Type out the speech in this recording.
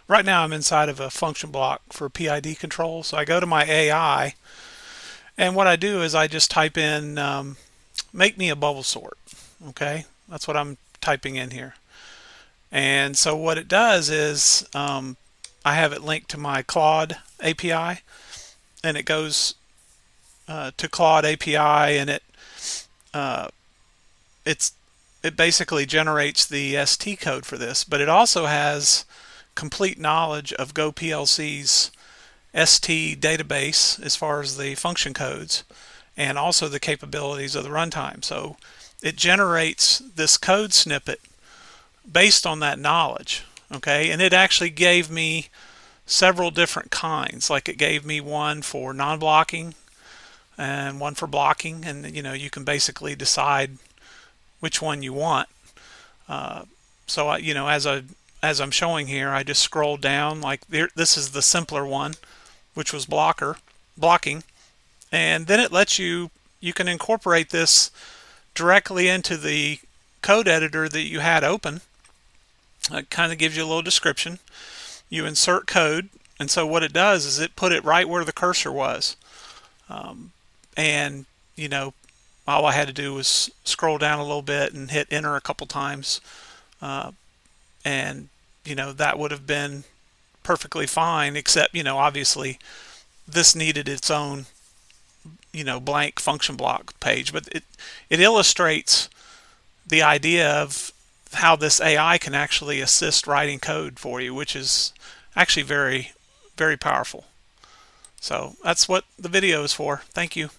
Right now I'm inside of a function block for PID control. So I go to my AI, and what I do is I just type in make me a bubble sort. Okay, that's what I'm typing in here. And so what it does is I have it linked to my Claude API, and it goes to Claude API, and uh, it's it basically generates the ST code for this, but it also has complete knowledge of GoPLC's ST database as far as the function codes and also the capabilities of the runtime. So it generates this code snippet based on that knowledge. Okay, and it actually gave me several different kinds. Like it gave me one for non-blocking and one for blocking, and you can basically decide which one you want. So as I'm showing here, I just scroll down. Like this is the simpler one, which was blocking, and then it lets you can incorporate this directly into the code editor that you had open. It kind of gives you a little description. You insert code, and so what it does is it put it right where the cursor was, and all I had to do was scroll down a little bit and hit enter a couple times, and that would have been perfectly fine, except obviously this needed its own blank function block page. But it illustrates the idea of how this AI can actually assist writing code for you, which is actually very, very powerful. So that's what the video is for. Thank you.